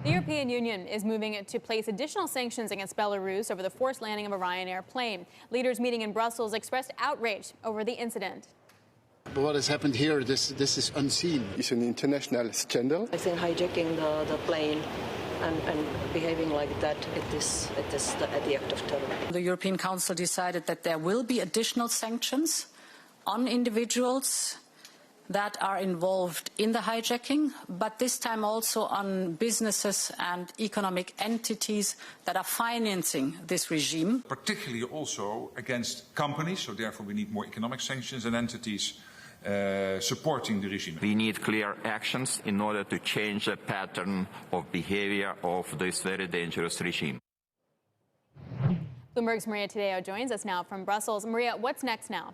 The European Union is moving to place additional sanctions against Belarus over the forced landing of a Ryanair plane. Leaders meeting in Brussels expressed outrage over the incident. But what has happened here, this is unseen. It's an international scandal. I think hijacking the plane and behaving like that, it is the act of terror. The European Council decided that there will be additional sanctions on individuals that are involved in the hijacking, but this time also on businesses and economic entities that are financing this regime. Particularly also against companies, so therefore we need more economic sanctions and entities supporting the regime. We need clear actions in order to change the pattern of behavior of this very dangerous regime. Bloomberg's Maria Tadeo joins us now from Brussels. Maria, what's next now?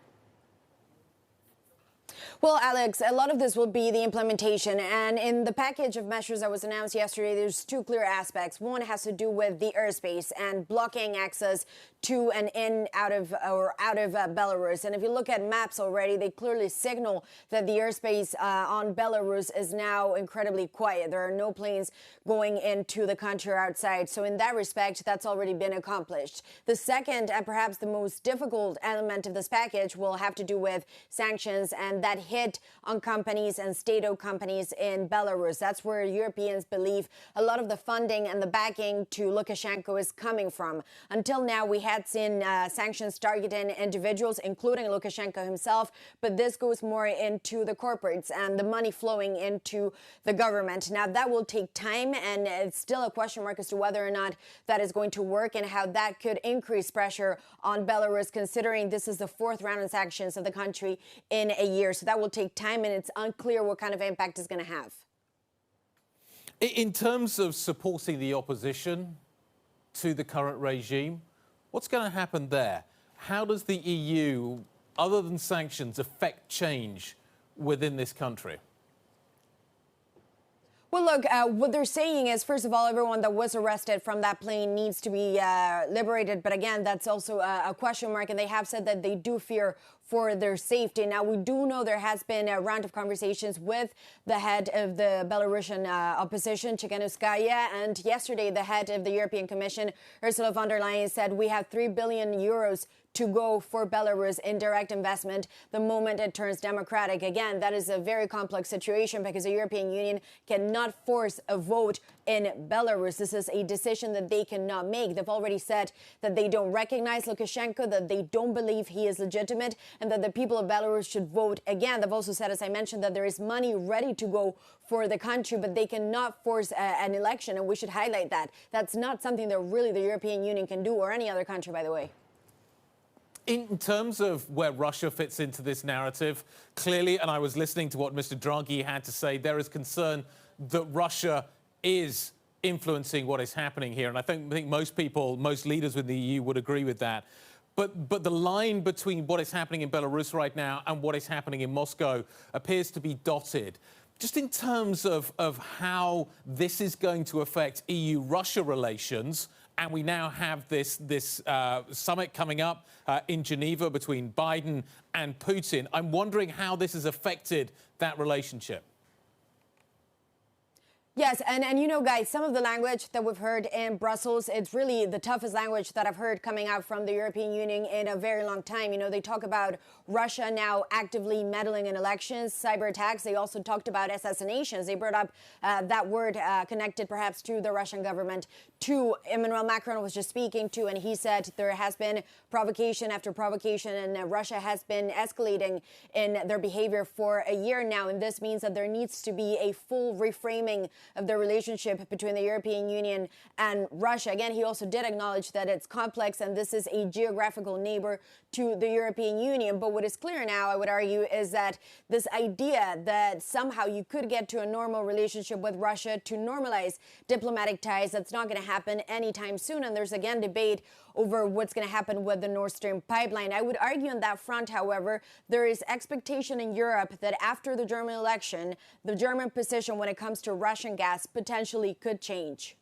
Well, Alex, a lot of this will be the implementation. And in the package of measures that was announced yesterday, there's two clear aspects. One has to do with the airspace and blocking access to and in out of Belarus. And if you look at maps already, they clearly signal that the airspace on Belarus is now incredibly quiet. There are no planes going into the country or outside. So in that respect, that's already been accomplished. The second and perhaps the most difficult element of this package will have to do with sanctions and that hit on companies and state-owned companies in Belarus. That's where Europeans believe a lot of the funding and the backing to Lukashenko is coming from. Until now, we had seen sanctions targeting individuals, including Lukashenko himself, but this goes more into the corporates and the money flowing into the government. Now, that will take time, and it's still a question mark as to whether or not that is going to work and how that could increase pressure on Belarus, considering this is the fourth round of sanctions of the country in a year. So that will take time, and it's unclear what kind of impact it's going to have. In terms of supporting the opposition to the current regime, what's going to happen there? How does the EU, other than sanctions, affect change within this country? Well, look, what they're saying is, first of all, everyone that was arrested from that plane needs to be liberated. But again, that's also a question mark. And they have said that they do fear for their safety. Now, we do know there has been a round of conversations with the head of the Belarusian opposition, Tsikhanouskaya. And yesterday, the head of the European Commission, Ursula von der Leyen, said we have 3 billion euros to go for Belarus in direct investment the moment it turns democratic. Again, that is a very complex situation because the European Union cannot force a vote in Belarus. This is a decision that they cannot make. They've already said that they don't recognize Lukashenko, that they don't believe he is legitimate, and that the people of Belarus should vote again. They've also said, as I mentioned, that there is money ready to go for the country, but they cannot force an election, and we should highlight that. That's not something that really the European Union can do, or any other country, by the way. In terms of where Russia fits into this narrative, clearly, and I was listening to what Mr. Draghi had to say, there is concern that Russia is influencing what is happening here. And I think most people, most leaders within the EU would agree with that. But the line between what is happening in Belarus right now and what is happening in Moscow appears to be dotted. Just in terms of how this is going to affect EU-Russia relations, and we now have this summit coming up in Geneva between Biden and Putin. I'm wondering how this has affected that relationship. Yes, and you know, guys, some of the language that we've heard in Brussels, it's really the toughest language that I've heard coming out from the European Union in a very long time. You know, they talk about Russia now actively meddling in elections, cyber attacks. They also talked about assassinations. They brought up that word connected perhaps to the Russian government, to Emmanuel Macron was just speaking to, and he said there has been provocation after provocation, and Russia has been escalating in their behavior for a year now. And this means that there needs to be a full reframing of the relationship between the European Union and Russia. Again, he also did acknowledge that it's complex and this is a geographical neighbor to the European Union. But what is clear now, I would argue, is that this idea that somehow you could get to a normal relationship with Russia to normalize diplomatic ties, that's not going to happen anytime soon. And there's again debate over what's going to happen with the Nord Stream pipeline. I would argue on that front, however, there is expectation in Europe that after the German election, the German position when it comes to Russian gas potentially could change.